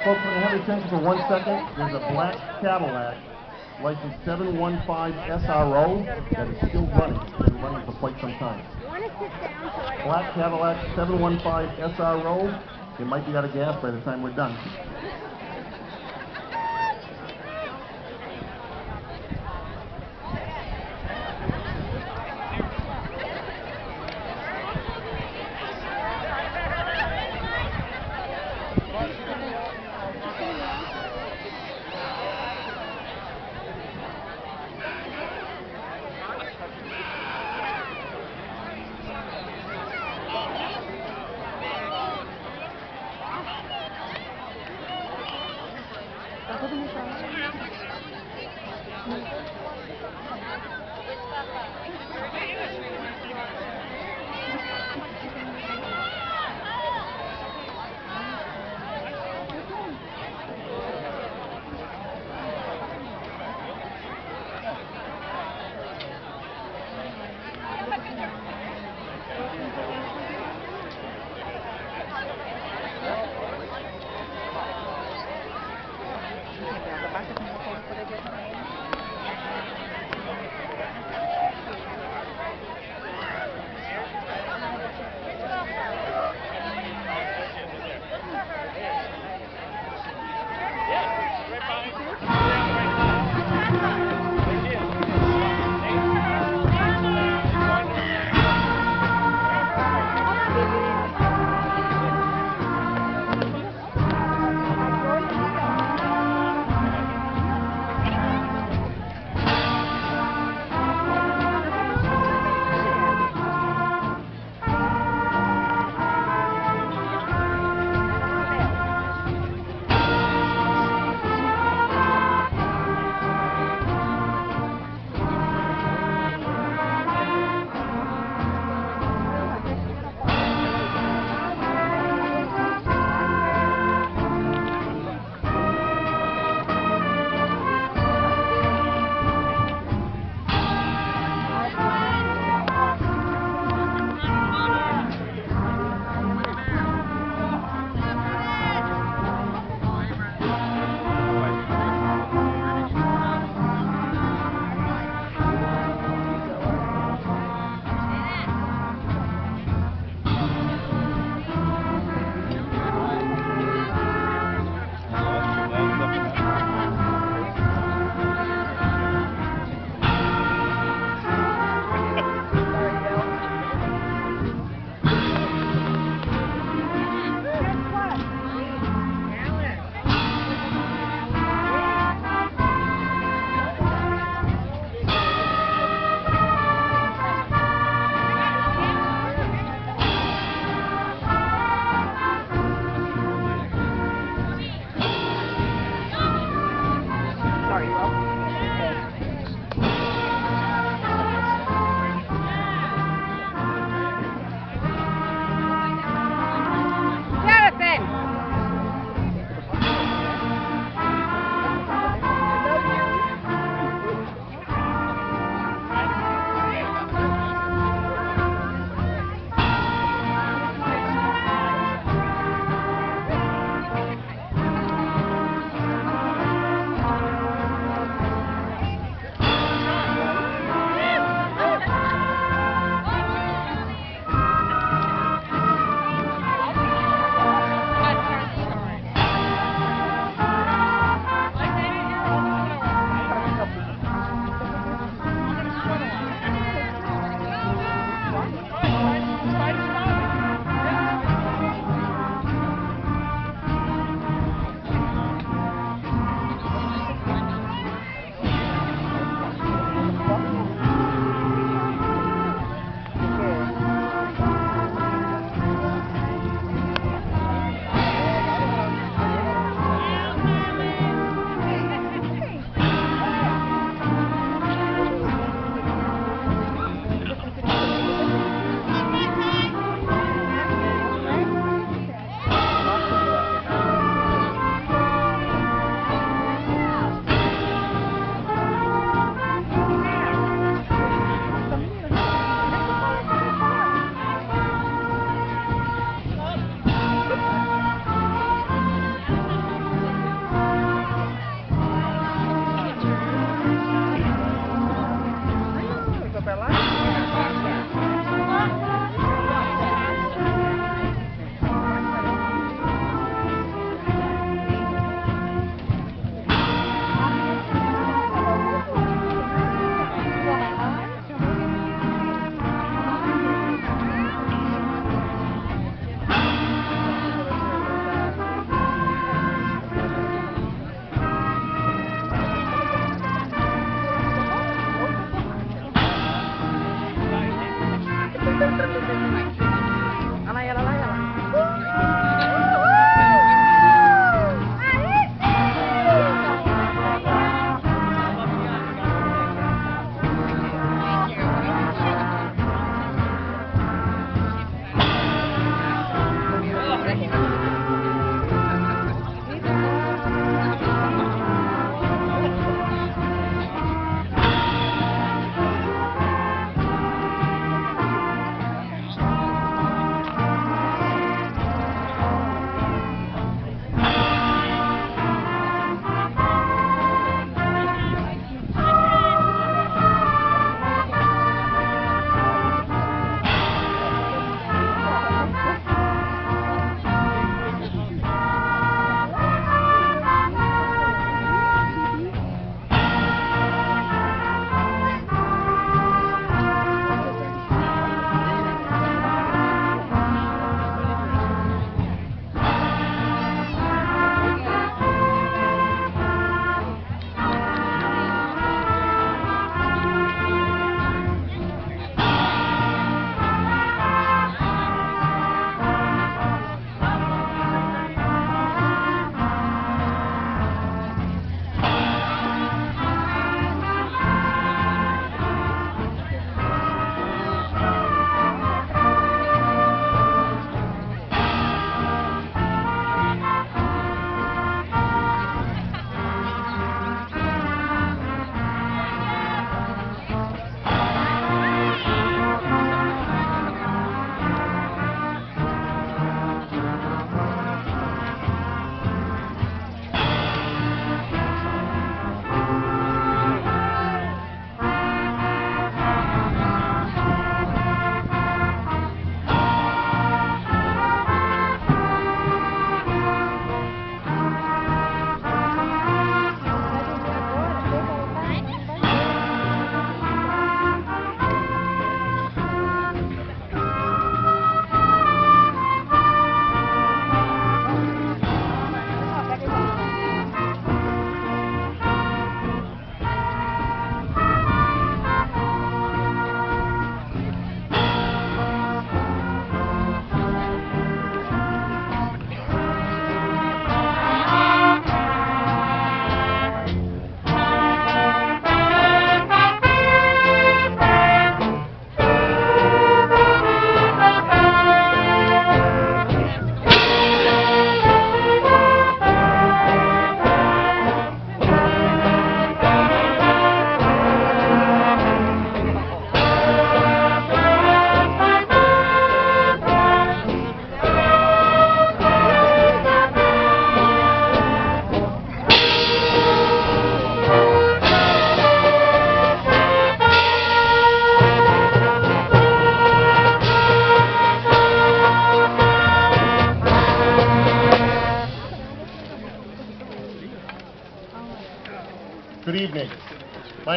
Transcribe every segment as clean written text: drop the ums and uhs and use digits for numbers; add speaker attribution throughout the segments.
Speaker 1: Folks, when you have your attention for 1 second, there's a black Cadillac, license 715 SRO, that is still running. It's been running for quite some time. Black Cadillac 715 SRO. It might be out of gas by the time we're done.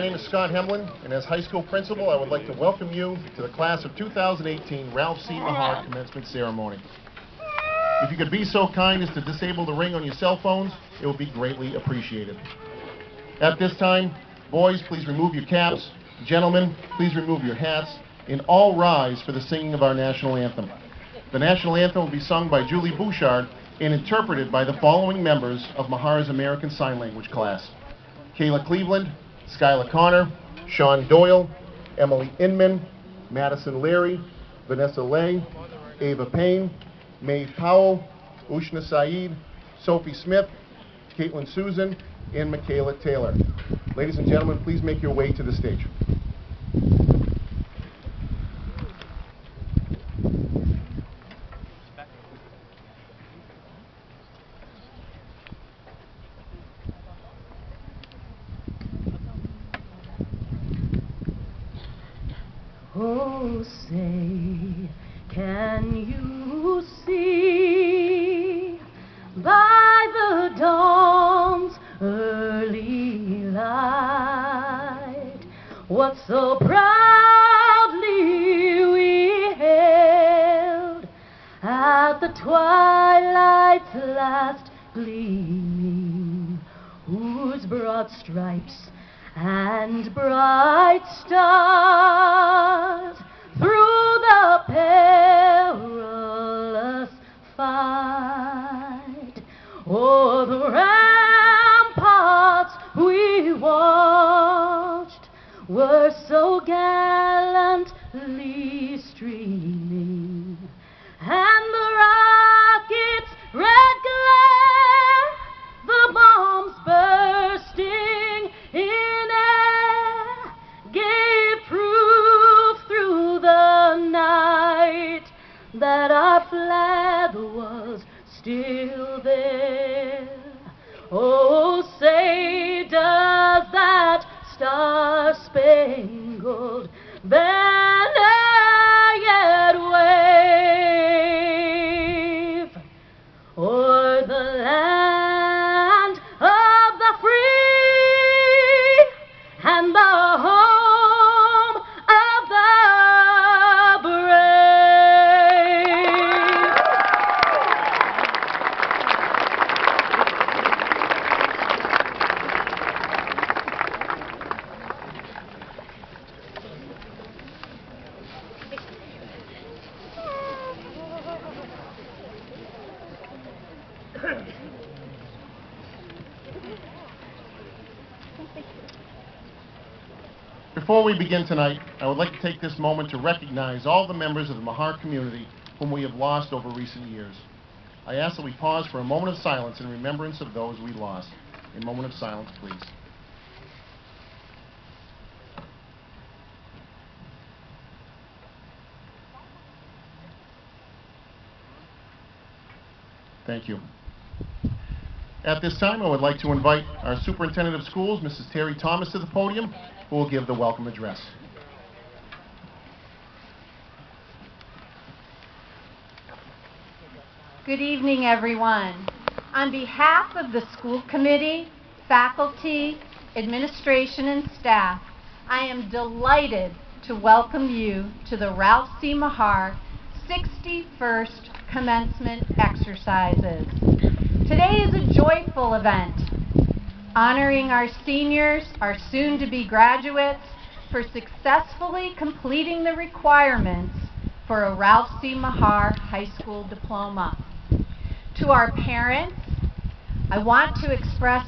Speaker 1: My name is Scott Hemlin, and as high school principal, I would like to welcome you to the class of 2018 Ralph C. Mahar commencement ceremony. If you could be so kind as to disable the ring on your cell phones, it would be greatly appreciated. At this time, boys, please remove your caps. Gentlemen, please remove your hats, and all rise for the singing of our national anthem. The national anthem will be sung by Julie Bouchard and interpreted by the following members of Mahar's American Sign Language class: Kayla Cleveland, Skylar Connor, Sean Doyle, Emily Inman, Madison Leary, Vanessa Lay, Ava Payne, Maeve Powell, Ushna Saeed, Sophie Smith, Caitlin Susan, and Michaela Taylor. Ladies and gentlemen, please make your way to the stage.
Speaker 2: Oh, say, can you see by the dawn's early light what so proudly we hailed at the twilight's last gleaming, whose broad stripes and bright stars through the perilous fight o'er the ramparts we watched were so gallantly streaming, and the rockets' red glare, the bombs bursting in air, gave proof through the night that our flag was still there. Oh, say, does that star-spangled banner yet wave o'er the land of the free and the home of the brave?
Speaker 1: Before we begin tonight, I would like to take this moment to recognize all the members of the Mahar community whom we have lost over recent years. I ask that we pause for a moment of silence in remembrance of those we lost. A moment of silence, please. Thank you. At this time, I would like to invite our Superintendent of Schools, Mrs. Terry Thomas, to the podium, who will give the welcome address.
Speaker 3: Good evening, everyone. On behalf of the school committee, faculty, administration, and staff, I am delighted to welcome you to the Ralph C. Mahar 61st commencement exercises. Today is a joyful event, honoring our seniors, our soon-to-be graduates, for successfully completing the requirements for a Ralph C. Mahar high school diploma. To our parents, I want to express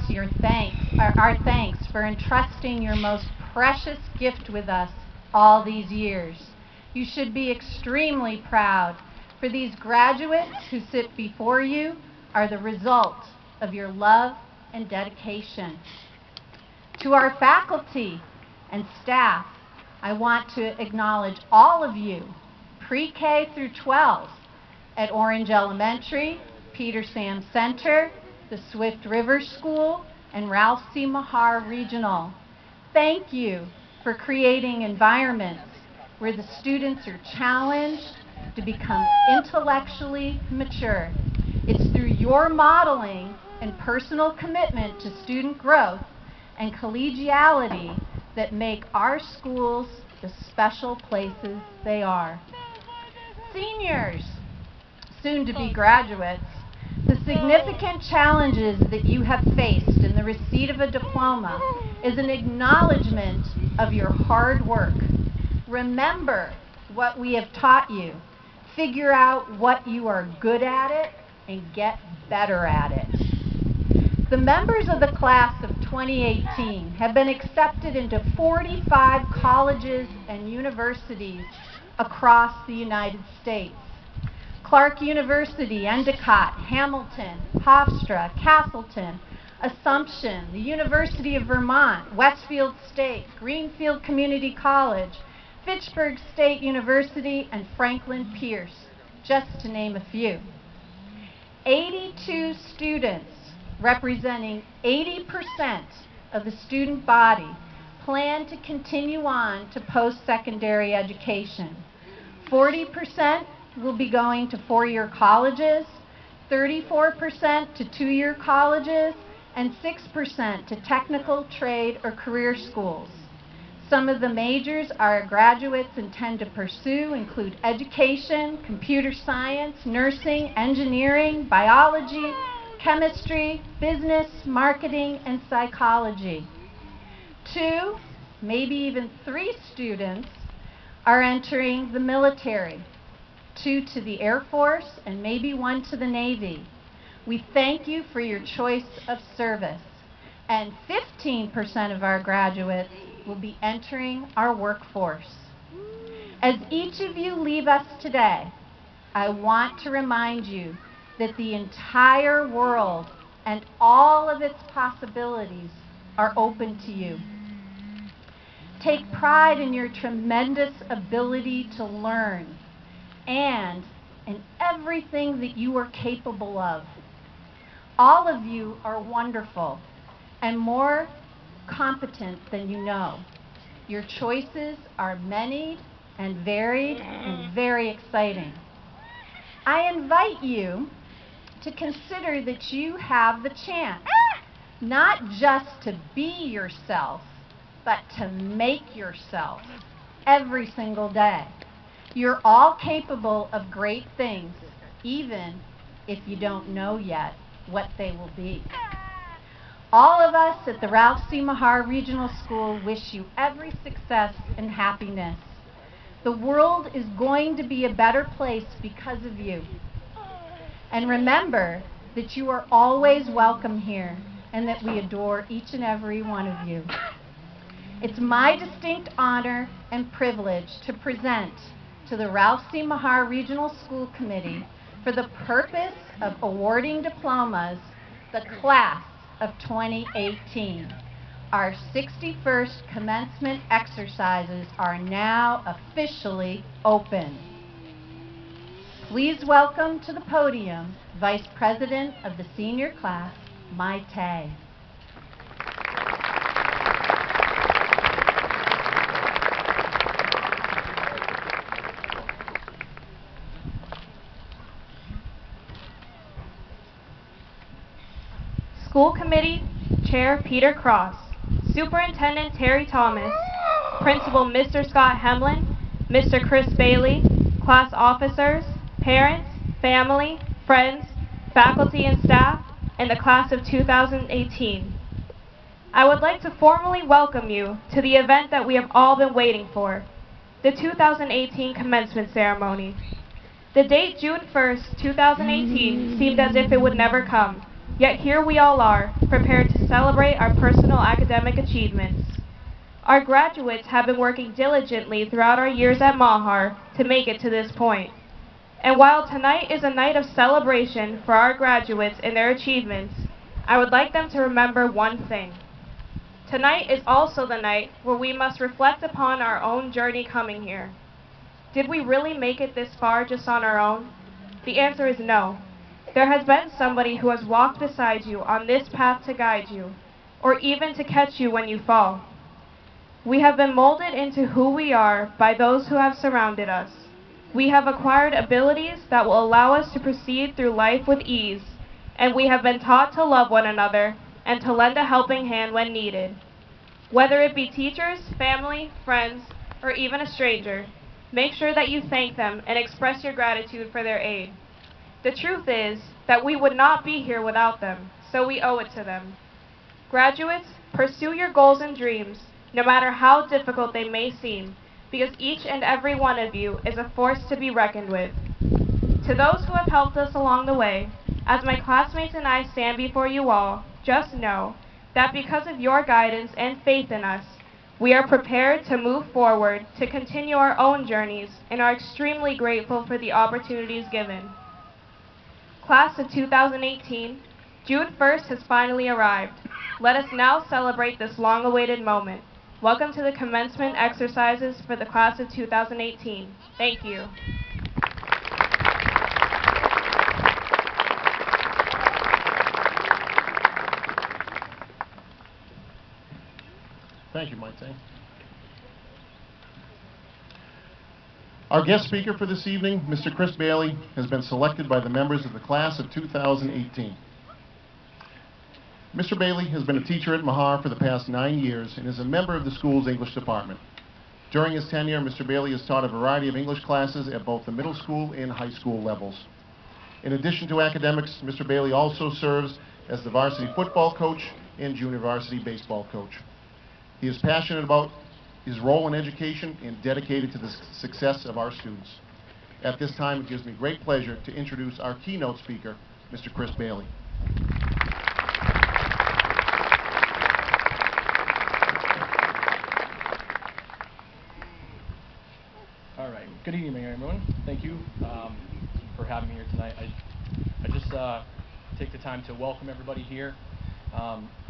Speaker 3: our thanks for entrusting your most precious gift with us all these years. You should be extremely proud, for these graduates who sit before you are the result of your love and dedication. To our faculty and staff, I want to acknowledge all of you, pre-K through 12, at Orange Elementary, Peter Sam Center, the Swift River School, and Ralph C. Mahar Regional. Thank you for creating environments where the students are challenged to become intellectually mature. It's through your modeling and personal commitment to student growth and collegiality that make our schools the special places they are. Seniors, soon to be graduates, the significant challenges that you have faced in the receipt of a diploma is an acknowledgement of your hard work. Remember what we have taught you. Figure out what you are good at it and get better at it. The members of the class of 2018 have been accepted into 45 colleges and universities across the United States. Clark University, Endicott, Hamilton, Hofstra, Castleton, Assumption, the University of Vermont, Westfield State, Greenfield Community College, Fitchburg State University, and Franklin Pierce, just to name a few. 82 students, representing 80% of the student body, plan to continue on to post-secondary education. 40% will be going to four-year colleges, 34% to two-year colleges, and 6% to technical, trade, or career schools. Some of the majors our graduates intend to pursue include education, computer science, nursing, engineering, biology, chemistry, business, marketing, and psychology. 2, maybe even 3 students are entering the military, 2 to the Air Force, and maybe 1 to the Navy. We thank you for your choice of service. And 15% of our graduates will be entering our workforce. As each of you leave us today, I want to remind you that the entire world and all of its possibilities are open to you. Take pride in your tremendous ability to learn and in everything that you are capable of. All of you are wonderful and more competent than you know. Your choices are many and varied and very exciting. I invite you to consider that you have the chance not just to be yourself, but to make yourself every single day. You're all capable of great things, even if you don't know yet what they will be. All of us at the Ralph C. Mahar Regional School wish you every success and happiness. The world is going to be a better place because of you. And remember that you are always welcome here and that we adore each and every one of you. It's my distinct honor and privilege to present to the Ralph C. Mahar Regional School Committee, for the purpose of awarding diplomas, the class of 2018. Our 61st commencement exercises are now officially open. Please welcome to the podium Vice President of the senior class, Mai Tay.
Speaker 4: School Committee Chair Peter Cross, Superintendent Terry Thomas, Principal Mr. Scott Hemlin, Mr. Chris Bailey, class officers, parents, family, friends, faculty and staff, and the class of 2018. I would like to formally welcome you to the event that we have all been waiting for, the 2018 commencement ceremony. The date June 1st, 2018 seemed as if it would never come. Yet here we all are, prepared to celebrate our personal academic achievements. Our graduates have been working diligently throughout our years at Mahar to make it to this point. And while tonight is a night of celebration for our graduates and their achievements, I would like them to remember one thing. Tonight is also the night where we must reflect upon our own journey coming here. Did we really make it this far just on our own? The answer is no. There has been somebody who has walked beside you on this path to guide you, or even to catch you when you fall. We have been molded into who we are by those who have surrounded us. We have acquired abilities that will allow us to proceed through life with ease, and we have been taught to love one another and to lend a helping hand when needed. Whether it be teachers, family, friends, or even a stranger, make sure that you thank them and express your gratitude for their aid. The truth is that we would not be here without them, so we owe it to them. Graduates, pursue your goals and dreams, no matter how difficult they may seem, because each and every one of you is a force to be reckoned with. To those who have helped us along the way, as my classmates and I stand before you all, just know that because of your guidance and faith in us, we are prepared to move forward to continue our own journeys and are extremely grateful for the opportunities given. Class of 2018, June 1st has finally arrived. Let us now celebrate this long-awaited moment. Welcome to the commencement exercises for the class of 2018. Thank you.
Speaker 1: Thank you, Maite. Our guest speaker for this evening, Mr. Chris Bailey, has been selected by the members of the class of 2018. Mr. Bailey has been a teacher at Mahar for the past 9 years and is a member of the school's English department. During his tenure, Mr. Bailey has taught a variety of English classes at both the middle school and high school levels. In addition to academics, Mr. Bailey also serves as the varsity football coach and junior varsity baseball coach. He is passionate about his role in education and dedicated to the success of our students. At this time, it gives me great pleasure to introduce our keynote speaker, Mr. Chris Bailey.
Speaker 5: All right. Good evening, everyone. Thank you for having me here tonight. I just take the time to welcome everybody here.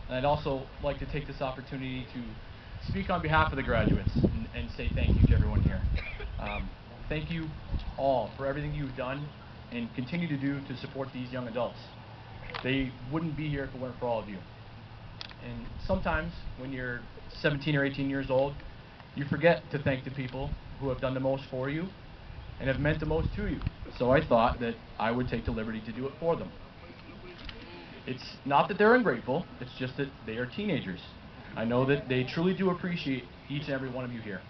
Speaker 5: And I'd also like to take this opportunity to speak on behalf of the graduates and say thank you to everyone here. Thank you all for everything you've done and continue to do to support these young adults. They wouldn't be here if it weren't for all of you. And sometimes when you're 17 or 18 years old, you forget to thank the people who have done the most for you and have meant the most to you. So I thought that I would take the liberty to do it for them. It's not that they're ungrateful, it's just that they are teenagers. I know that they truly do appreciate each and every one of you here.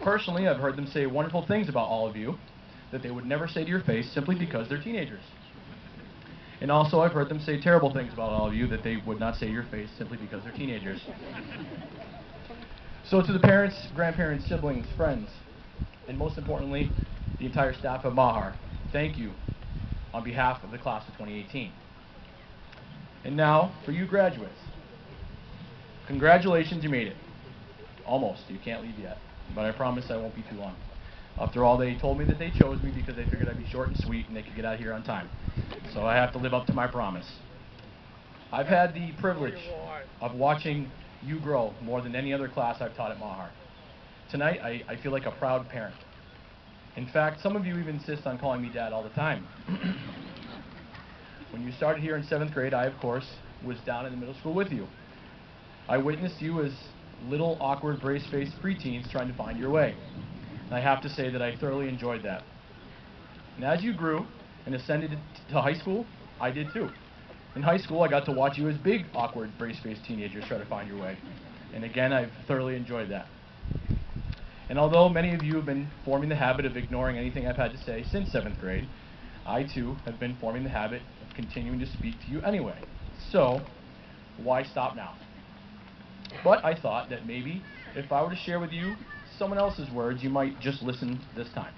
Speaker 5: Personally, I've heard them say wonderful things about all of you that they would never say to your face simply because they're teenagers. And also I've heard them say terrible things about all of you that they would not say to your face simply because they're teenagers. So to the parents, grandparents, siblings, friends, and most importantly, the entire staff of Mahar, thank you on behalf of the class of 2018. And now, for you graduates, congratulations, you made it. Almost, you can't leave yet, but I promise I won't be too long. After all, they told me that they chose me because they figured I'd be short and sweet and they could get out of here on time. So I have to live up to my promise. I've had the privilege of watching you grow more than any other class I've taught at Mahar. Tonight, I feel like a proud parent. In fact, some of you even insist on calling me Dad all the time. When you started here in 7th grade, I, of course, was down in the middle school with you. I witnessed you as little, awkward, brace-faced preteens trying to find your way. And I have to say that I thoroughly enjoyed that. And as you grew and ascended to high school, I did too. In high school, I got to watch you as big, awkward, brace-faced teenagers try to find your way. And again, I've thoroughly enjoyed that. And although many of you have been forming the habit of ignoring anything I've had to say since 7th grade, I too have been forming the habit of continuing to speak to you anyway. So, why stop now? But I thought that maybe if I were to share with you someone else's words, you might just listen this time.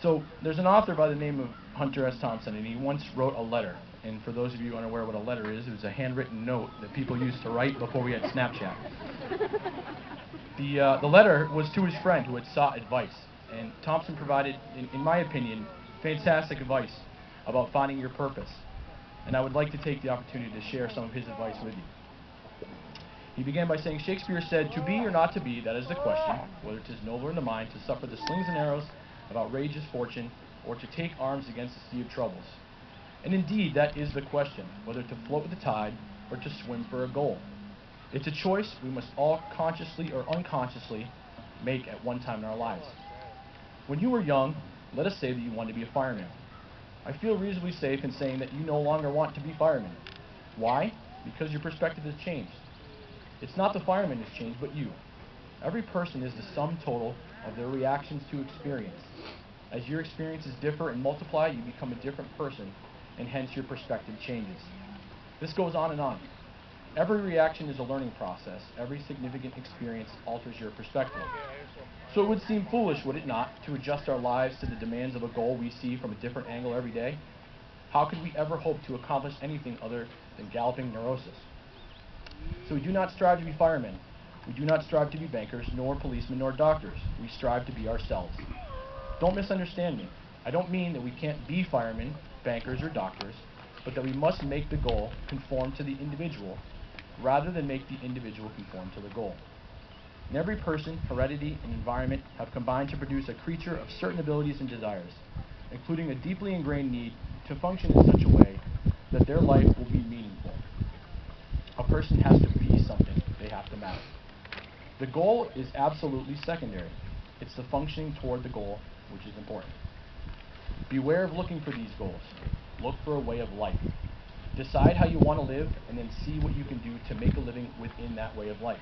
Speaker 5: So, there's an author by the name of Hunter S. Thompson, and he once wrote a letter. And for those of you unaware what a letter is, it was a handwritten note that people used to write before we had Snapchat. The letter was to his friend who had sought advice. And Thompson provided, in my opinion, fantastic advice about finding your purpose. And I would like to take the opportunity to share some of his advice with you. He began by saying, Shakespeare said, "To be or not to be, that is the question, whether 'tis nobler in the mind to suffer the slings and arrows of outrageous fortune, or to take arms against the sea of troubles. And indeed, that is the question, whether to float with the tide, or to swim for a goal. It's a choice we must all consciously or unconsciously make at one time in our lives. When you were young, let us say that you wanted to be a fireman. I feel reasonably safe in saying that you no longer want to be fireman. Why? Because your perspective has changed. It's not the fireman who's changed, but you. Every person is the sum total of their reactions to experience. As your experiences differ and multiply, you become a different person, and hence your perspective changes. This goes on and on. Every reaction is a learning process. Every significant experience alters your perspective. So it would seem foolish, would it not, to adjust our lives to the demands of a goal we see from a different angle every day? How could we ever hope to accomplish anything other than galloping neurosis? So we do not strive to be firemen. We do not strive to be bankers, nor policemen, nor doctors. We strive to be ourselves. Don't misunderstand me. I don't mean that we can't be firemen, bankers, or doctors, but that we must make the goal conform to the individual rather than make the individual conform to the goal. And every person, heredity, and environment have combined to produce a creature of certain abilities and desires, including a deeply ingrained need to function in such a way that their life will be meaningful. A person has to be something. They have to matter. The goal is absolutely secondary. It's the functioning toward the goal which is important. Beware of looking for these goals. Look for a way of life. Decide how you want to live, and then see what you can do to make a living within that way of life.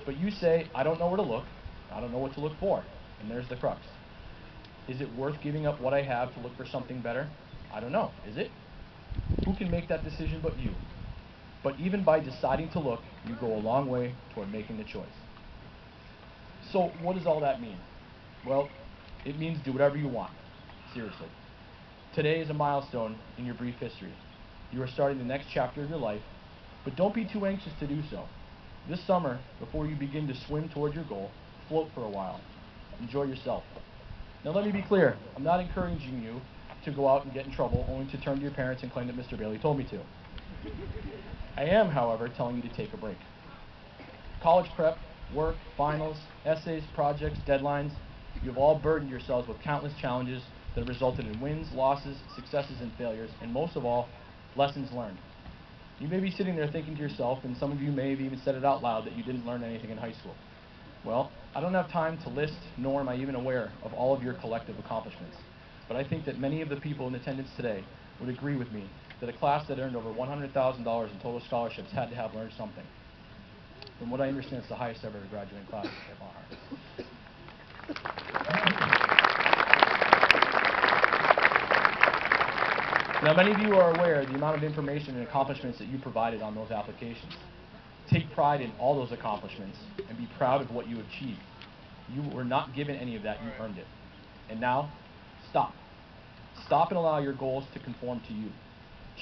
Speaker 5: But you say, I don't know where to look, I don't know what to look for, and there's the crux. Is it worth giving up what I have to look for something better? I don't know, is it? Who can make that decision but you? But even by deciding to look, you go a long way toward making the choice. So what does all that mean? Well, it means do whatever you want, seriously. Today is a milestone in your brief history. You are starting the next chapter of your life, but don't be too anxious to do so. This summer, before you begin to swim toward your goal, float for a while. Enjoy yourself. Now let me be clear, I'm not encouraging you to go out and get in trouble only to turn to your parents and claim that Mr. Bailey told me to. I am, however, telling you to take a break. College prep, work, finals, essays, projects, deadlines, you have all burdened yourselves with countless challenges that have resulted in wins, losses, successes, and failures, and most of all, lessons learned. You may be sitting there thinking to yourself, and some of you may have even said it out loud, that you didn't learn anything in high school. Well, I don't have time to list, nor am I even aware of all of your collective accomplishments. But I think that many of the people in attendance today would agree with me that a class that earned over $100,000 in total scholarships had to have learned something. From what I understand, it's the highest ever graduating class at Mahar. Now, many of you are aware of the amount of information and accomplishments that you provided on those applications. Take pride in all those accomplishments and be proud of what you achieved. You were not given any of that, you earned it. And now, stop. Stop and allow your goals to conform to you.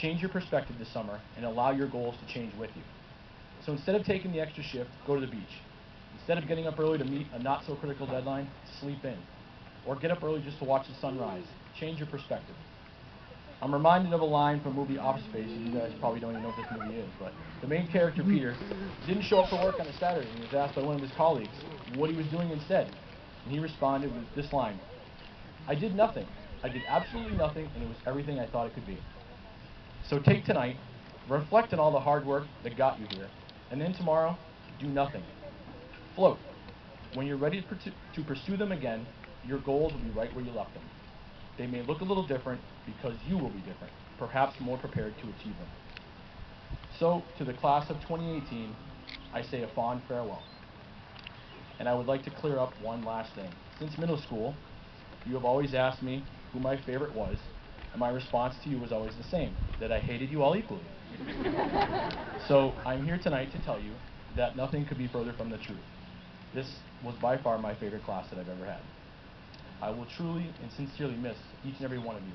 Speaker 5: Change your perspective this summer and allow your goals to change with you. So instead of taking the extra shift, go to the beach. Instead of getting up early to meet a not-so-critical deadline, sleep in. Or get up early just to watch the sunrise. Change your perspective. I'm reminded of a line from the movie Office Space. You guys probably don't even know what this movie is, but the main character, Peter, didn't show up for work on a Saturday, and he was asked by one of his colleagues what he was doing instead. And he responded with this line: I did nothing. I did absolutely nothing, and it was everything I thought it could be. So take tonight, reflect on all the hard work that got you here, and then tomorrow, do nothing. Float. When you're ready to pursue them again, your goals will be right where you left them. They may look a little different because you will be different, perhaps more prepared to achieve them. So, to the class of 2018, I say a fond farewell. And I would like to clear up one last thing. Since middle school, you have always asked me who my favorite was, and my response to you was always the same, that I hated you all equally. So, I'm here tonight to tell you that nothing could be further from the truth. This was by far my favorite class that I've ever had. I will truly and sincerely miss each and every one of you,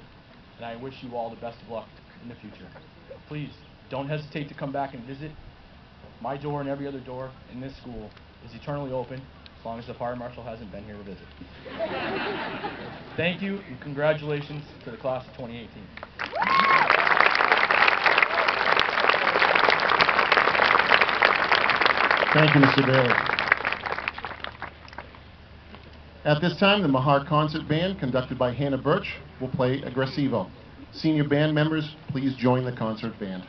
Speaker 5: and I wish you all the best of luck in the future. Please, don't hesitate to come back and visit. My door and every other door in this school is eternally open, as long as the fire marshal hasn't been here to visit. Thank you, and congratulations to the class of 2018.
Speaker 1: Thank you, Mr. Bailey. At this time, the Mahar Concert Band, conducted by Hannah Birch, will play Aggressivo. Senior band members, please join the concert band.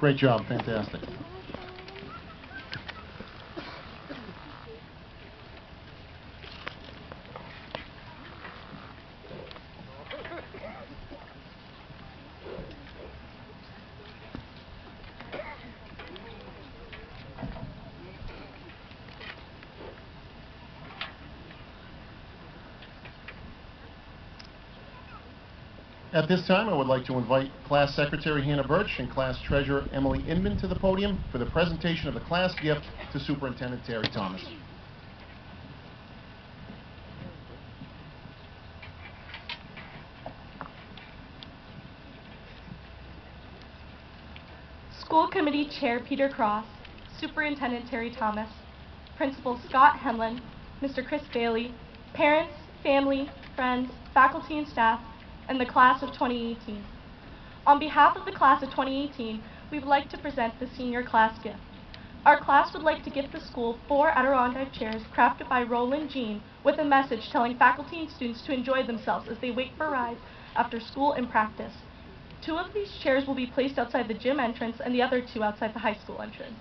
Speaker 1: Great job, fantastic. At this time, I would like to invite Class Secretary Hannah Birch and Class Treasurer Emily Inman to the podium for the presentation of the class gift to Superintendent Terry Thomas.
Speaker 4: School Committee Chair Peter Cross, Superintendent Terry Thomas, Principal Scott Hemlin, Mr. Chris Bailey, parents, family, friends, faculty and staff, and the class of 2018. On behalf of the class of 2018, we would like to present the senior class gift. Our class would like to gift the school 4 Adirondack chairs crafted by Roland Jean with a message telling faculty and students to enjoy themselves as they wait for rides after school and practice. 2 of these chairs will be placed outside the gym entrance and the other 2 outside the high school entrance.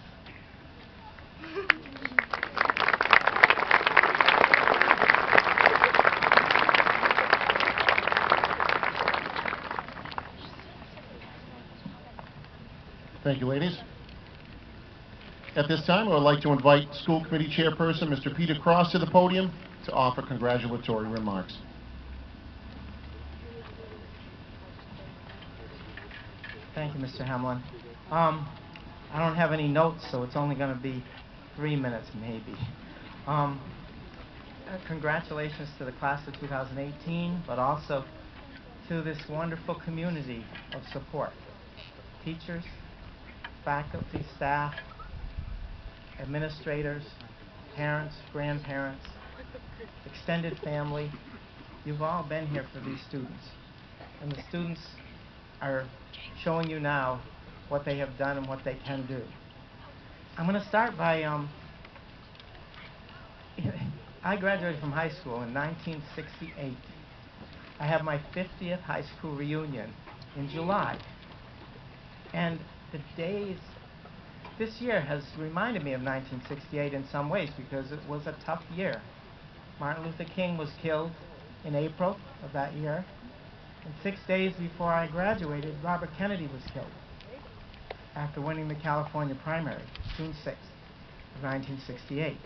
Speaker 1: Thank you, ladies. At this time, I would like to invite School Committee Chairperson Mr. Peter Cross to the podium to offer congratulatory remarks.
Speaker 6: Thank you, Mr. Hemlin. I don't have any notes, so it's only going to be 3 minutes, maybe. Congratulations to the class of 2018, but also to this wonderful community of support. Teachers, faculty, staff, administrators, parents, grandparents, extended family. You've all been here for these students. And the students are showing you now what they have done and what they can do. I'm going to start by, I graduated from high school in 1968. I have my 50th high school reunion in July. And the days, this year has reminded me of 1968 in some ways because it was a tough year. Martin Luther King was killed in April of that year. And 6 days before I graduated, Robert Kennedy was killed after winning the California primary, June 6th of 1968.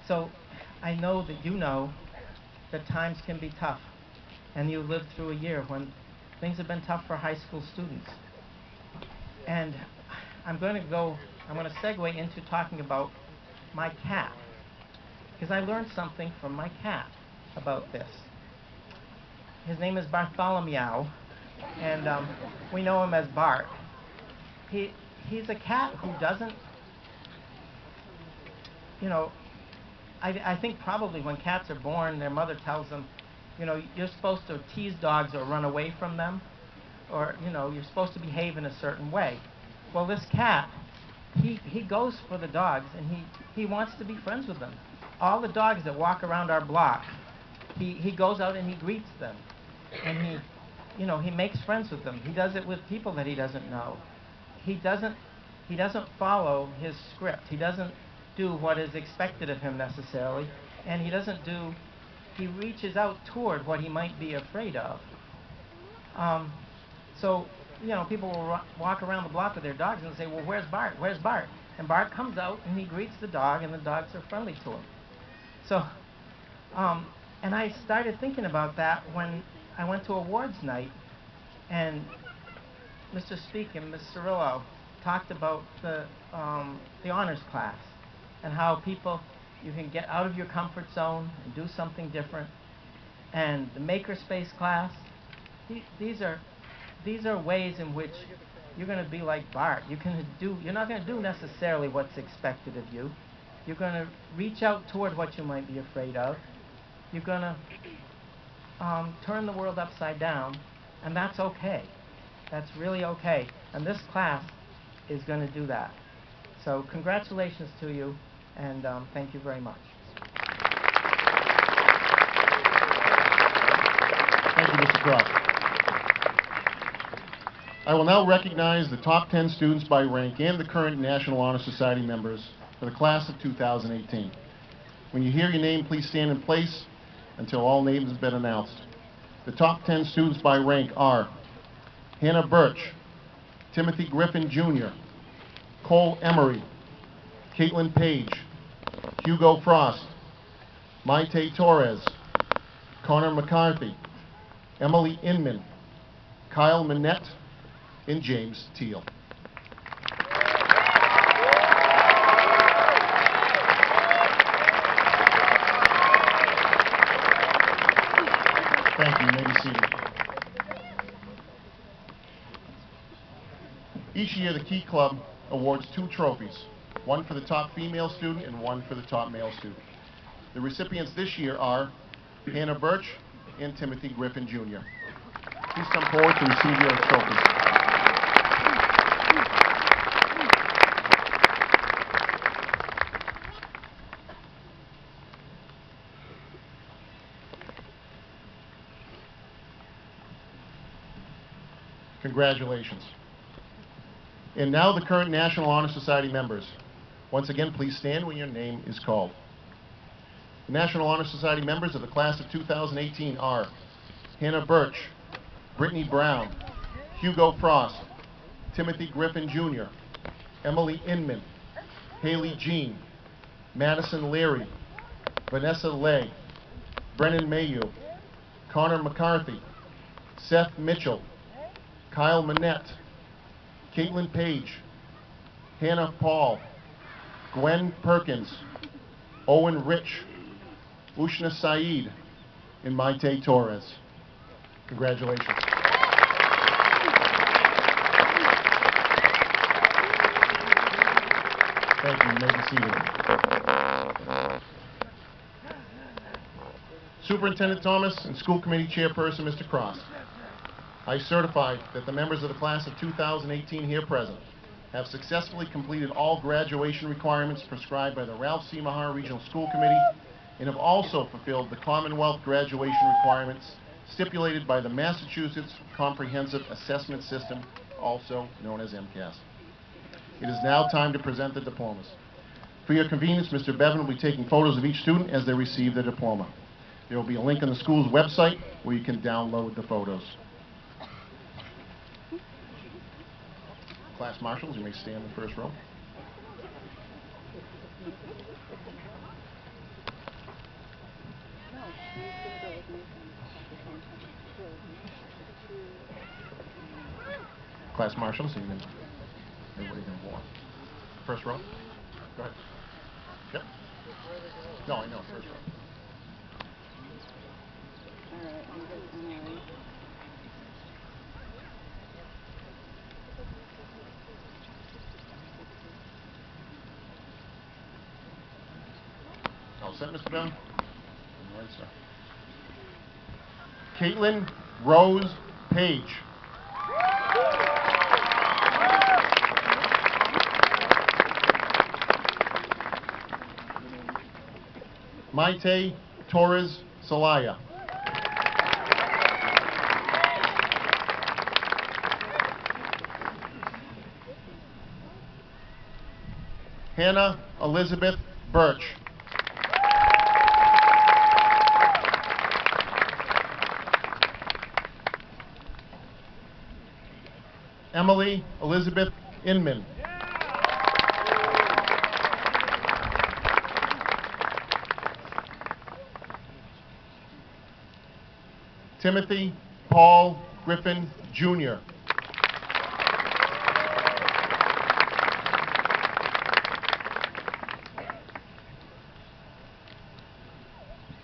Speaker 6: So I know that you know that times can be tough, and you lived through a year when things have been tough for high school students. And I'm going to segue into talking about my cat, because I learned something from my cat about this. His name is Bartholomew, and we know him as Bart. He's a cat who doesn't, you know, I think probably when cats are born, their mother tells them, you know, you're supposed to tease dogs or run away from them, or, you know, you're supposed to behave in a certain way. Well, this cat, he goes for the dogs, and he wants to be friends with them. All the dogs that walk around our block, he goes out and he greets them, and he makes friends with them. He does it with people that he doesn't know. He doesn't follow his script. He doesn't do what is expected of him necessarily, and he reaches out toward what he might be afraid of. So, you know, people will walk around the block with their dogs and say, well, where's Bart? Where's Bart? And Bart comes out and he greets the dog, and the dogs are friendly to him. So, and I started thinking about that when I went to awards night, and Mr. Speak and Ms. Cirillo talked about the honors class, and how you can get out of your comfort zone and do something different. And the makerspace class, these are ways in which you're going to be like Bart. You're not going to do necessarily what's expected of you. You're going to reach out toward what you might be afraid of. You're going to turn the world upside down, and that's okay. That's really okay. And this class is going to do that. So congratulations to you, and thank you very much.
Speaker 1: Thank you, Mr. Cross. I will now recognize the top 10 students by rank and the current National Honor Society members for the class of 2018. When you hear your name, please stand in place until all names have been announced. The top 10 students by rank are Hannah Birch, Timothy Griffin Jr., Cole Emery, Caitlin Page, Hugo Frost, Maite Torres, Connor McCarthy, Emily Inman, Kyle Manette, and James Teal. Thank you. You may be seated. Each year, the Key Club awards 2 trophies, one for the top female student and one for the top male student. The recipients this year are Hannah Birch and Timothy Griffin Jr. Please come forward to receive your trophies. Congratulations. And now the current National Honor Society members. Once again, please stand when your name is called. The National Honor Society members of the class of 2018 are Hannah Birch, Brittany Brown, Hugo Frost, Timothy Griffin Jr., Emily Inman, Haley Jean, Madison Leary, Vanessa Lay, Brennan Mayu, Connor McCarthy, Seth Mitchell, Kyle Manette, Caitlin Page, Hannah Paul, Gwen Perkins, Owen Rich, Ushna Saeed, and Maite Torres. Congratulations. Thank you. You may be seated. Superintendent Thomas and School Committee Chairperson Mr. Cross, I certify that the members of the class of 2018 here present have successfully completed all graduation requirements prescribed by the Ralph C. Mahar Regional School Committee and have also fulfilled the Commonwealth graduation requirements stipulated by the Massachusetts Comprehensive Assessment System, also known as MCAS. It is now time to present the diplomas. For your convenience, Mr. Bevan will be taking photos of each student as they receive their diploma. There will be a link on the school's website where you can download the photos. Class marshals, you may stand in the first row. class marshal, so you can, everybody can walk. First row. Go ahead. Yep. No, I know, first row. All set, Mr. Bell? All right, sir. Caitlin Rose Page. Maite Torres Salaya. Hannah Elizabeth Birch. Emily Elizabeth Inman. Timothy Paul Griffin, Jr.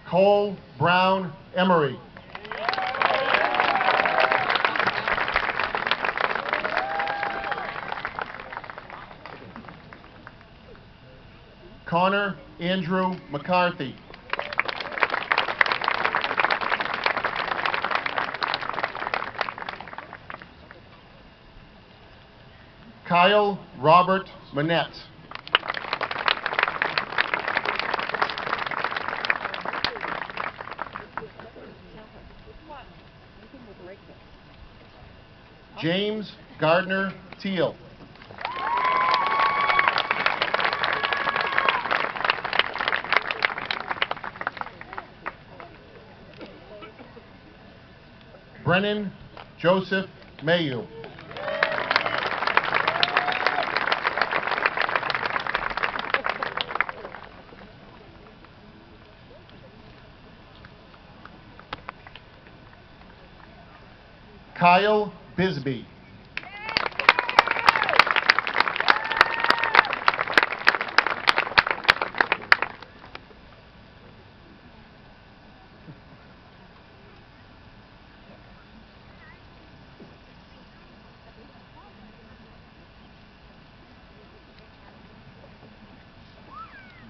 Speaker 1: Cole Brown Emery. Connor Andrew McCarthy. Kyle Robert Manette. James Gardner Teal. Brennan Joseph Mayu. Kyle Bisbee.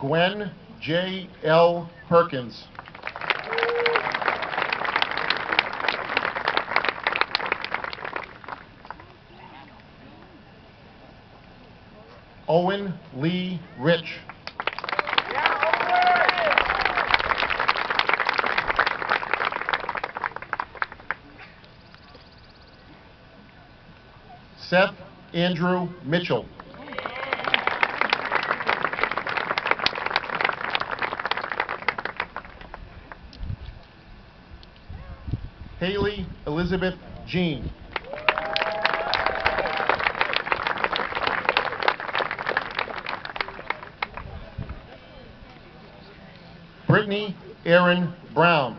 Speaker 1: Gwen J. L. Perkins. Owen Lee Rich. Seth Andrew Mitchell. Haley Elizabeth Jean. Brittany Aaron Brown.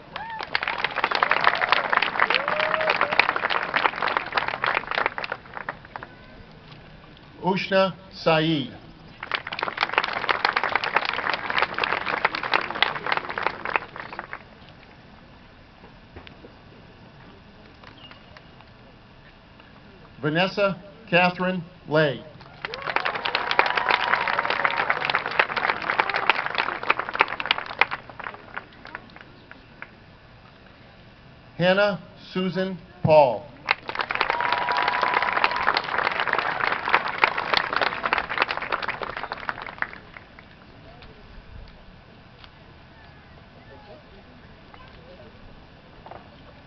Speaker 1: Ushna Saeed. Vanessa Catherine Lay. Hannah Susan Paul.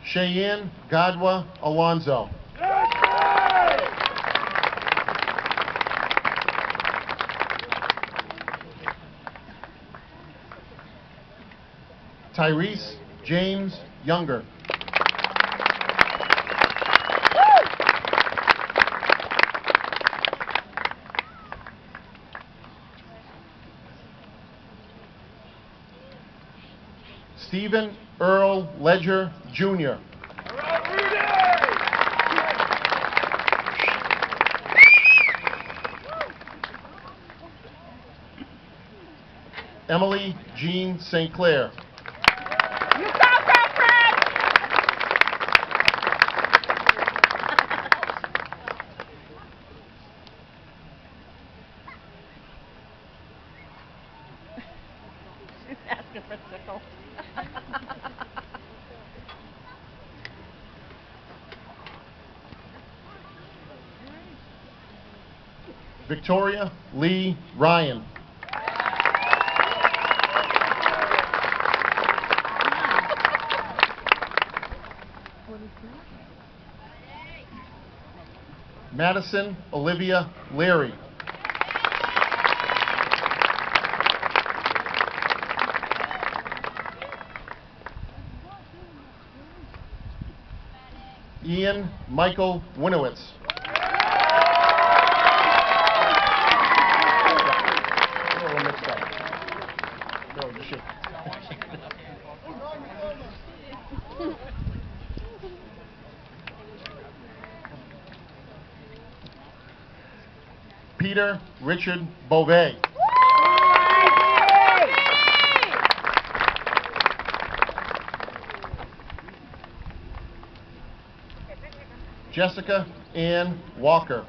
Speaker 1: Cheyenne Godwa Alonzo. Tyrese James Younger. Stephen Earl Ledger, Jr. Emily Jean St. Clair.
Speaker 2: You got that, Fred! She's asking for sickle.
Speaker 1: Victoria Lee Ryan. Madison Olivia Leary. Ian Michael Winowitz. A little mixed up. No, just shake. Peter Richard Beauvais. Jessica Ann Walker.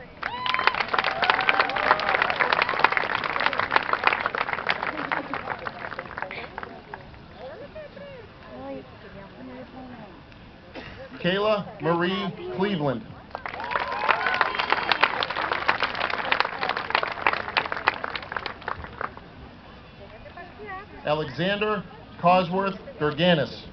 Speaker 1: Kayla Marie Cleveland. Alexander Cosworth Gerganis.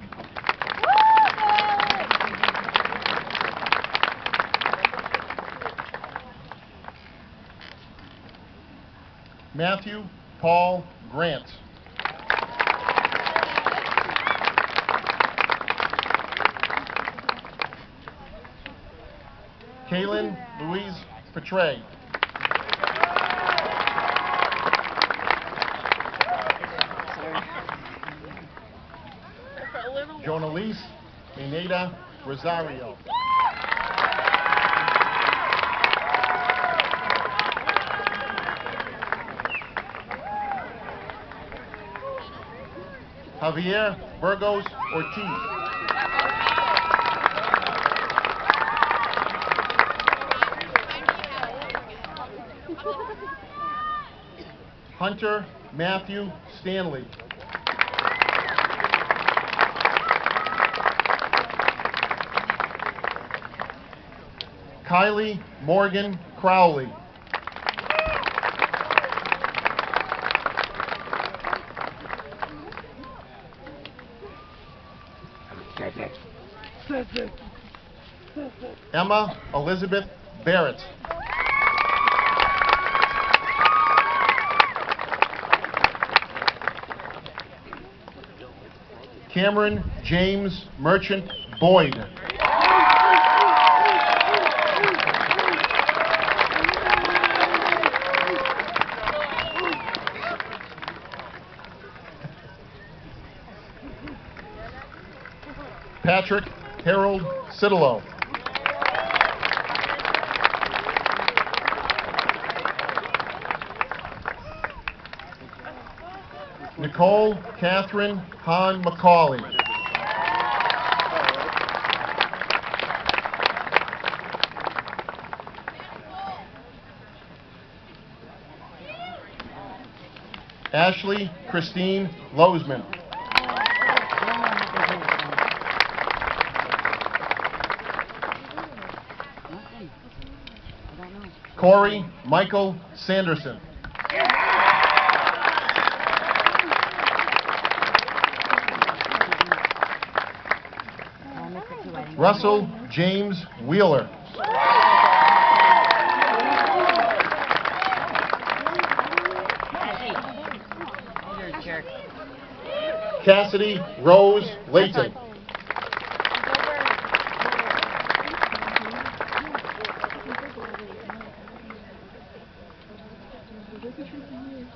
Speaker 1: Matthew Paul Grant. Kaylin Louise Petray. Jonalise Ineda Rosario. Javier Burgos Ortiz. Hunter Matthew Stanley. Kylie Morgan Crowley. Emma Elizabeth Barrett. Cameron James Merchant Boyd. Patrick Harold Citalo. Nicole Catherine Hahn McCauley. Ashley Christine Lozman. Corey Michael Sanderson. Russell James Wheeler. Cassidy Rose Layton.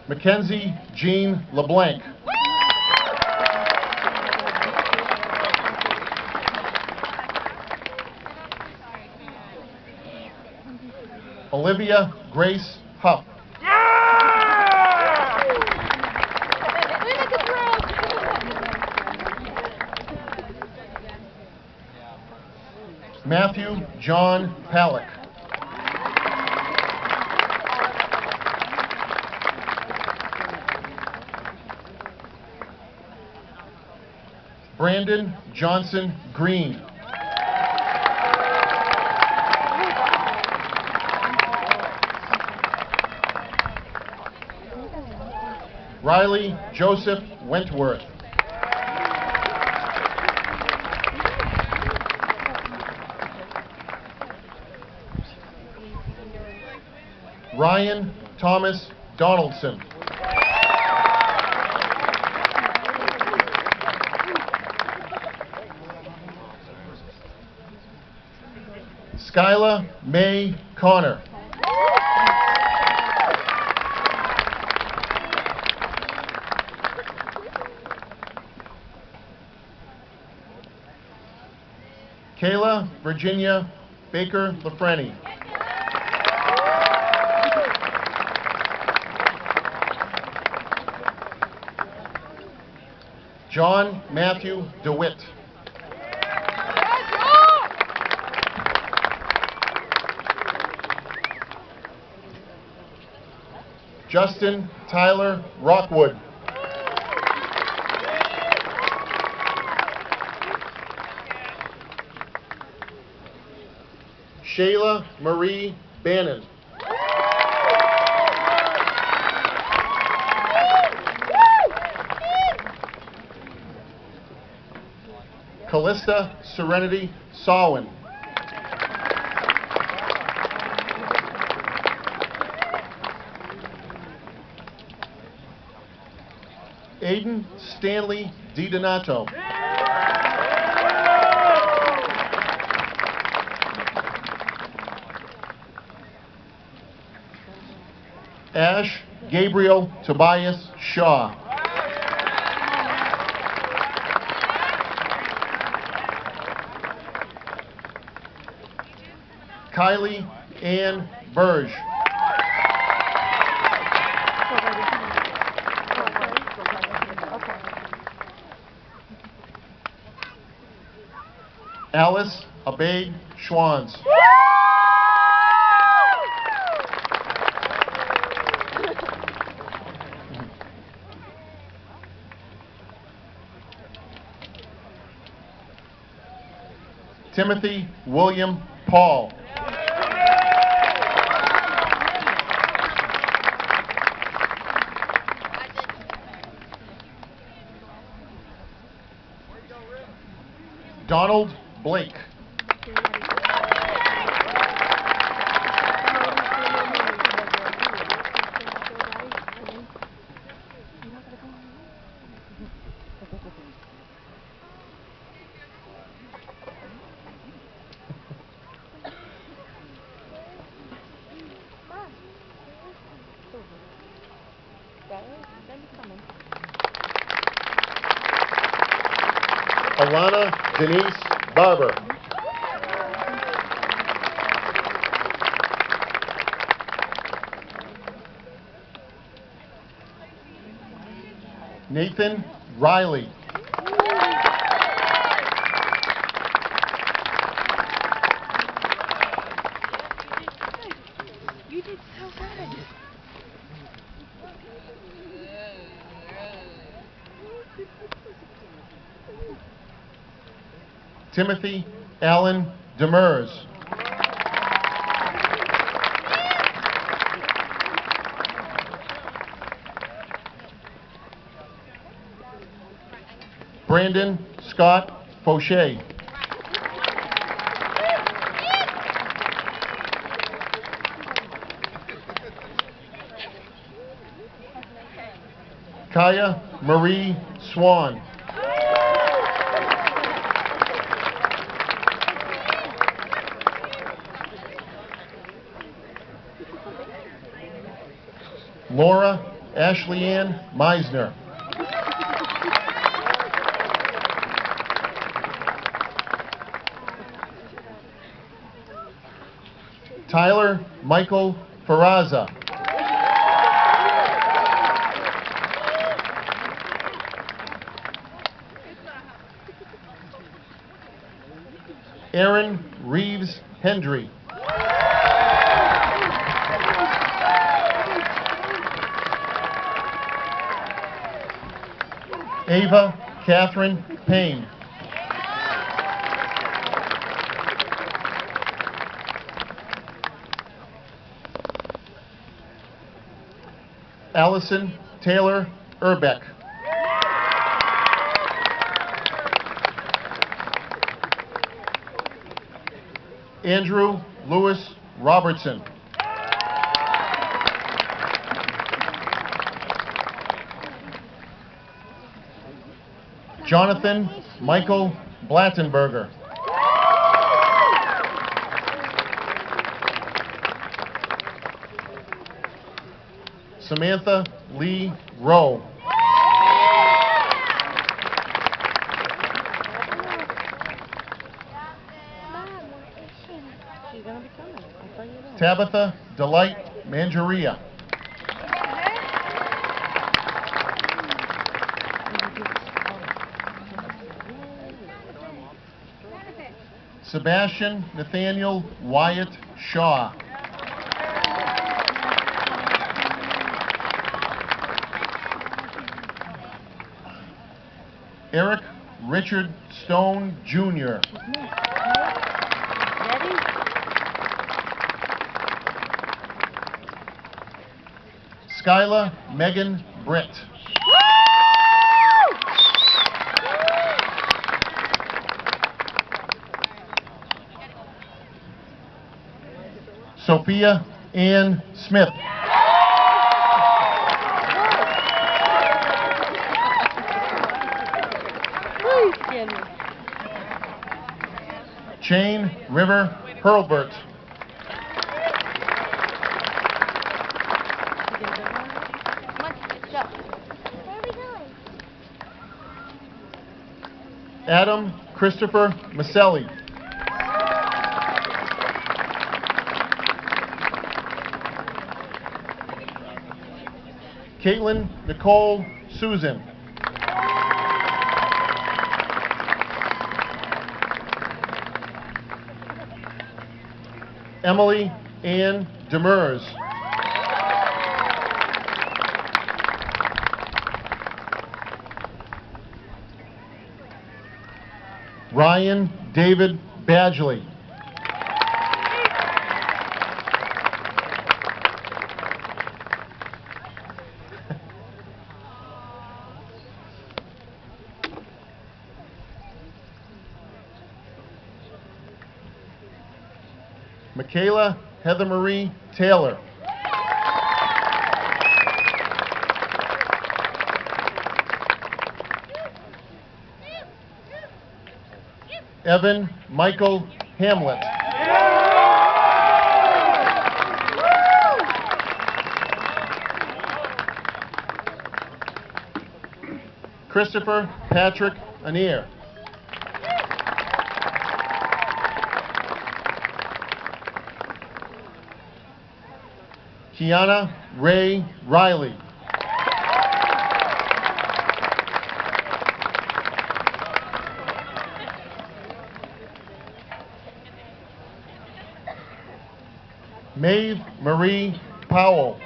Speaker 1: Mackenzie Jean LeBlanc. Olivia Grace Huff. Matthew John Palick. Brandon Johnson Green. Riley Joseph Wentworth. Ryan Thomas Donaldson. Skyla May Connor. Kayla Virginia Baker Lafreni. John Matthew DeWitt. Justin Tyler Rockwood. Shayla Marie Bannon. Callista Serenity Sawin. Aiden Stanley DiDonato. Ash Gabriel Tobias Shaw. Kylie Ann Burge. Alice Abaid Schwans. Timothy William Paul. Donald Blake. Alana Denise Barber. Nathan Riley.
Speaker 2: You did so good.
Speaker 1: Timothy Allen Demers. Brandon Scott Fauché. Kaya Marie Swan. Laura Ashley Ann Meisner. Tyler Michael Ferraza. Aaron Reeves Hendry. Ava Catherine Payne. Allison Taylor Urbeck. Andrew Lewis Robertson. Jonathan Michael Blattenberger. Samantha Lee Rowe. Tabitha Delight Mangeria. Sebastian Nathaniel Wyatt Shaw. Eric Richard Stone Jr. Skyla Megan Britt. Sophia Ann Smith. Shane River Hurlbert. Adam Christopher Maselli. Caitlin Nicole Susan. Emily Ann Demers. Ryan David Badgley. Michaela Heather Marie Taylor. Evan Michael Hamlet. Christopher Patrick Anier. Kiana Ray Riley. Maeve Marie Powell.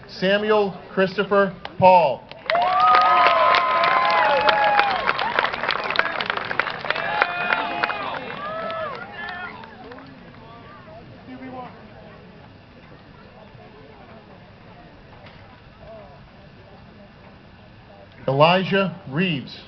Speaker 1: Samuel Christopher Paul. Elijah Reeves.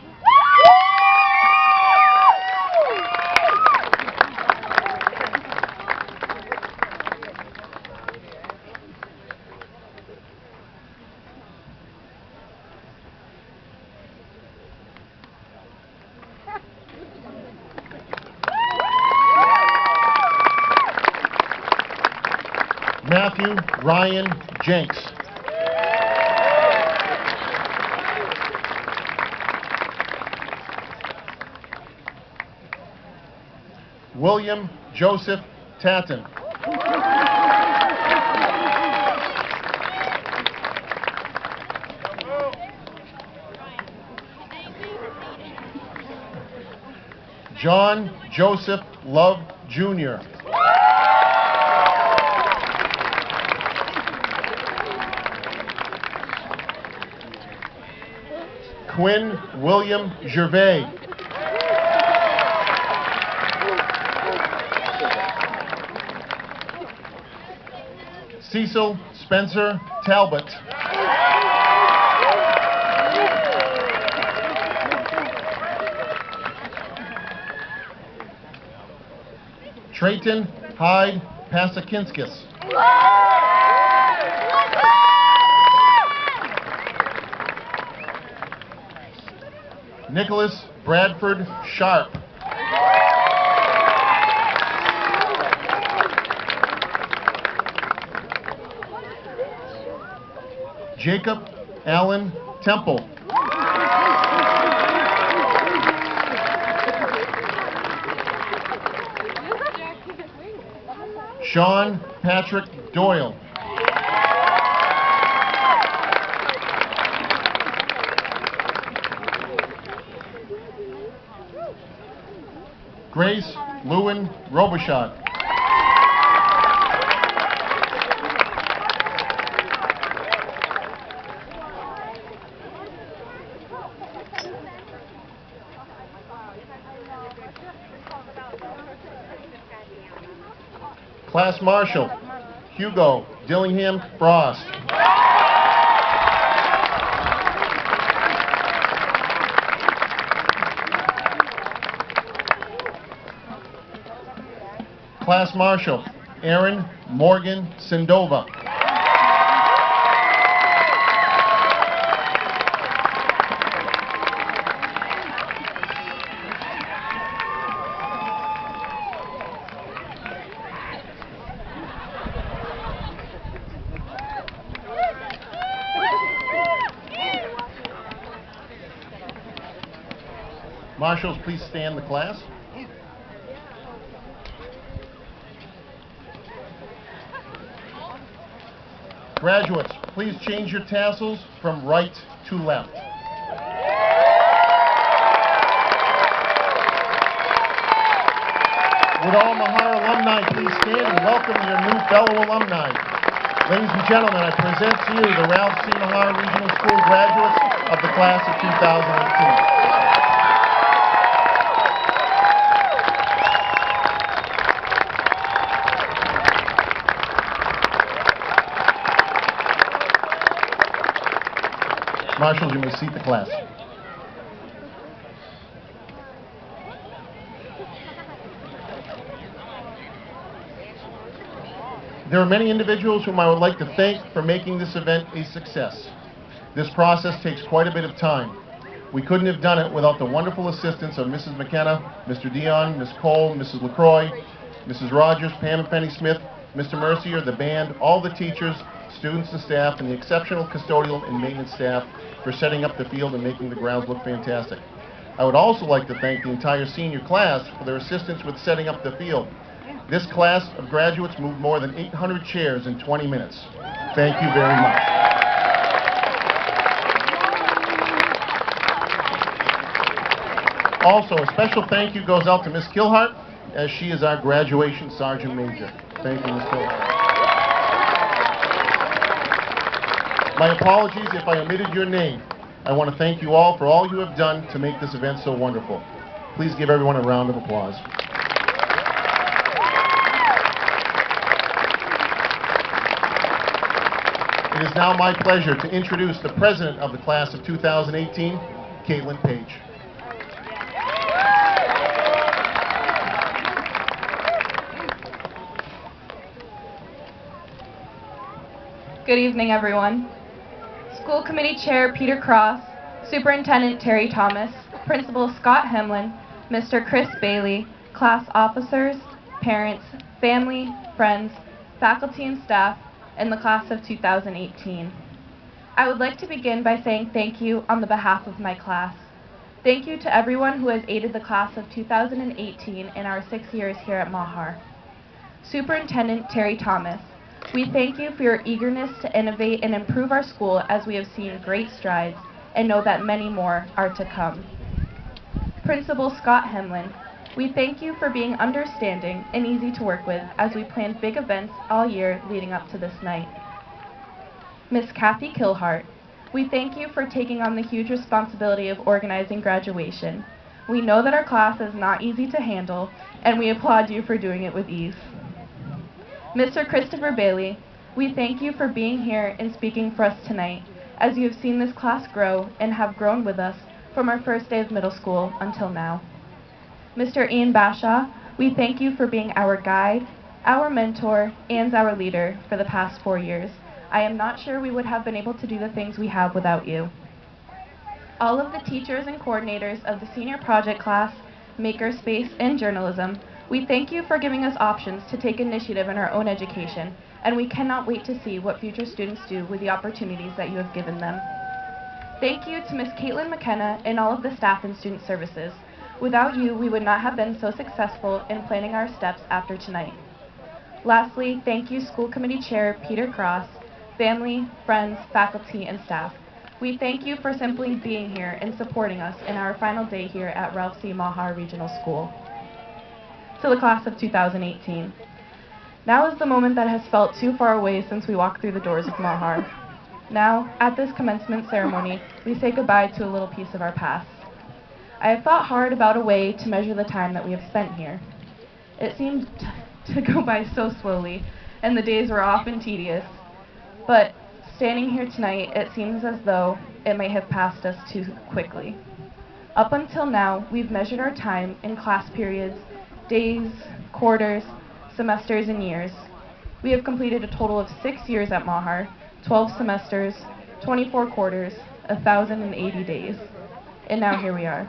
Speaker 1: Matthew Ryan Jenks. William Joseph Tatton. John Joseph Love, Jr. Quinn William Gervais. Cecil Spencer Talbot. Trayton Hyde Pasakinskis. Nicholas Bradford Sharp. Jacob Allen Temple. Sean Patrick Doyle. Grace Lewin Robichaud. Class Marshal Hugo Dillingham Frost. Class Marshal Aaron Morgan Sindova. Marshals, please stand the class. Graduates, please change your tassels from right to left. Would all Mahar alumni please stand and welcome your new fellow alumni. Ladies and gentlemen, I present to you the Ralph C. Mahar Regional School graduates of the class of 2018. Marshals, you may seat the class. There are many individuals whom I would like to thank for making this event a success. This process takes quite a bit of time. We couldn't have done it without the wonderful assistance of Mrs. McKenna, Mr. Dion, Ms. Cole, Mrs. LaCroix, Mrs. Rogers, Pam and Penny Smith, Mr. Mercier, the band, all the teachers, students and staff, and the exceptional custodial and maintenance staff for setting up the field and making the grounds look fantastic. I would also like to thank the entire senior class for their assistance with setting up the field. This class of graduates moved more than 800 chairs in 20 minutes. Thank you very much. Also, a special thank you goes out to Ms. Kilhart, as she is our graduation Sergeant Major. Thank you, Ms. Kilhart. My apologies if I omitted your name. I want to thank you all for all you have done to make this event so wonderful. Please give everyone a round of applause. It is now my pleasure to introduce the president of the class of 2018, Caitlin Page.
Speaker 4: Good evening, everyone. School Committee Chair Peter Cross, Superintendent Terry Thomas, Principal Scott Hemlin, Mr. Chris Bailey, class officers, parents, family, friends, faculty and staff, and the class of 2018. I would like to begin by saying thank you on the behalf of my class. Thank you to everyone who has aided the class of 2018 in our 6 years here at Mahar. Superintendent Terry Thomas, we thank you for your eagerness to innovate and improve our school, as we have seen great strides and know that many more are to come. Principal Scott Hemlin,
Speaker 7: We thank you for being understanding and easy to work with as we planned big events all year leading up to this night. Miss Kathy Kilhart, we thank you for taking on the huge responsibility of organizing graduation. We know that our class is not easy to handle, and we applaud you for doing it with ease. Mr. Christopher Bailey, we thank you for being here and speaking for us tonight, as you have seen this class grow and have grown with us from our first day of middle school until now. Mr. Ian Bashaw, we thank you for being our guide, our mentor, and our leader for the past 4 years. I am not sure we would have been able to do the things we have without you. All of the teachers and coordinators of the senior project class, Makerspace, and journalism, we thank you for giving us options to take initiative in our own education, and we cannot wait to see what future students do with the opportunities that you have given them. Thank you to Ms. Caitlin McKenna and all of the staff and student services. Without you, we would not have been so successful in planning our steps after tonight. Lastly, thank you School Committee Chair Peter Cross, family, friends, faculty, and staff. We thank you for simply being here and supporting us in our final day here at Ralph C. Mahar Regional School. To the class of 2018. Now is the moment that has felt too far away since we walked through the doors of Mahar. Now, at this commencement ceremony, we say goodbye to a little piece of our past. I have thought hard about a way to measure the time that we have spent here. It seemed to go by so slowly, and the days were often tedious. But standing here tonight, it seems as though it may have passed us too quickly. Up until now, we've measured our time in class periods, days, quarters, semesters, and years. We have completed a total of 6 years at Mahar, 12 semesters, 24 quarters, 1,080 days. And now here we are.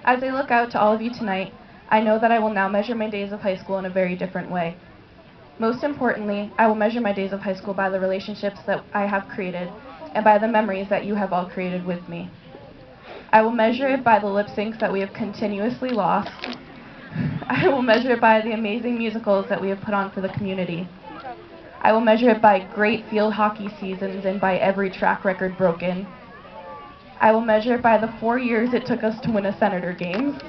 Speaker 7: As I look out to all of you tonight, I know that I will now measure my days of high school in a very different way. Most importantly, I will measure my days of high school by the relationships that I have created and by the memories that you have all created with me. I will measure it by the lip syncs that we have continuously lost. I will measure it by the amazing musicals that we have put on for the community. I will measure it by great field hockey seasons and by every track record broken. I will measure it by the 4 years it took us to win a Senator game.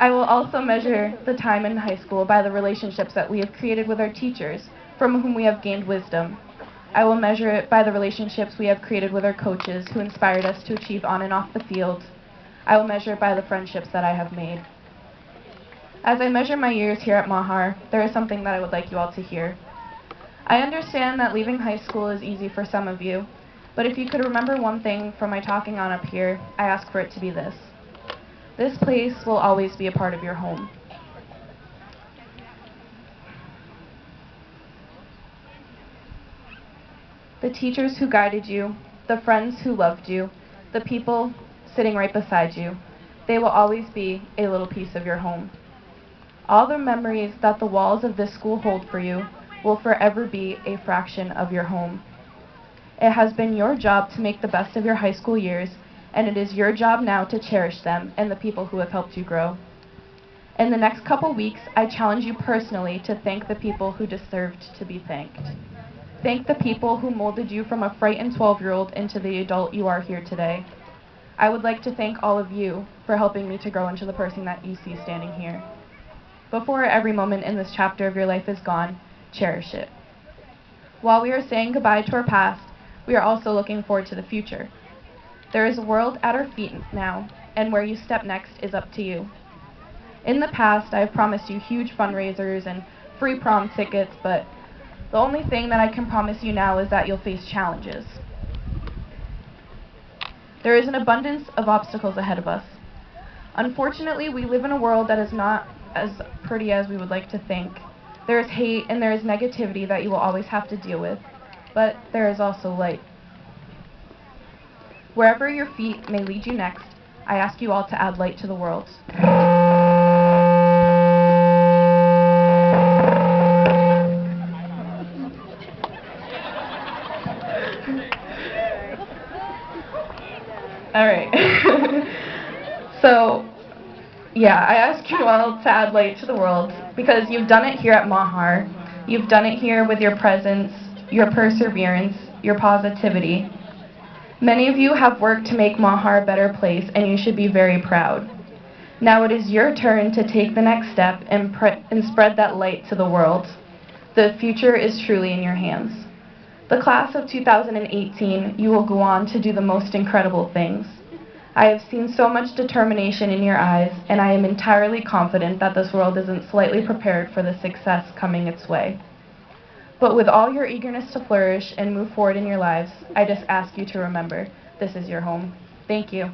Speaker 7: I will also measure the time in high school by the relationships that we have created with our teachers, from whom we have gained wisdom. I will measure it by the relationships we have created with our coaches, who inspired us to achieve on and off the field. I will measure it by the friendships that I have made. As I measure my years here at Mahar, there is something that I would like you all to hear. I understand that leaving high school is easy for some of you, but if you could remember one thing from my talking on up here, I ask for it to be this. This place will always be a part of your home. The teachers who guided you, the friends who loved you, the people sitting right beside you, they will always be a little piece of your home. All the memories that the walls of this school hold for you will forever be a fraction of your home. It has been your job to make the best of your high school years, and it is your job now to cherish them and the people who have helped you grow. In the next couple weeks, I challenge you personally to thank the people who deserved to be thanked. Thank the people who molded you from a frightened 12-year-old into the adult you are here today. I would like to thank all of you for helping me to grow into the person that you see standing here. Before every moment in this chapter of your life is gone, cherish it. While we are saying goodbye to our past, we are also looking forward to the future. There is a world at our feet now, and where you step next is up to you. In the past, I have promised you huge fundraisers and free prom tickets, but the only thing that I can promise you now is that you'll face challenges. There is an abundance of obstacles ahead of us. Unfortunately, we live in a world that is not as pretty as we would like to think. There is hate and there is negativity that you will always have to deal with, but there is also light. Wherever your feet may lead you next, I ask you all to add light to the world. All right. So, yeah, I ask you all to add light to the world because you've done it here at Mahar. You've done it here with your presence, your perseverance, your positivity. Many of you have worked to make Mahar a better place, and you should be very proud. Now it is your turn to take the next step and spread that light to the world. The future is truly in your hands. The class of 2018, you will go on to do the most incredible things. I have seen so much determination in your eyes, and I am entirely confident that this world isn't slightly prepared for the success coming its way. But with all your eagerness to flourish and move forward in your lives, I just ask you to remember, this is your home. Thank you.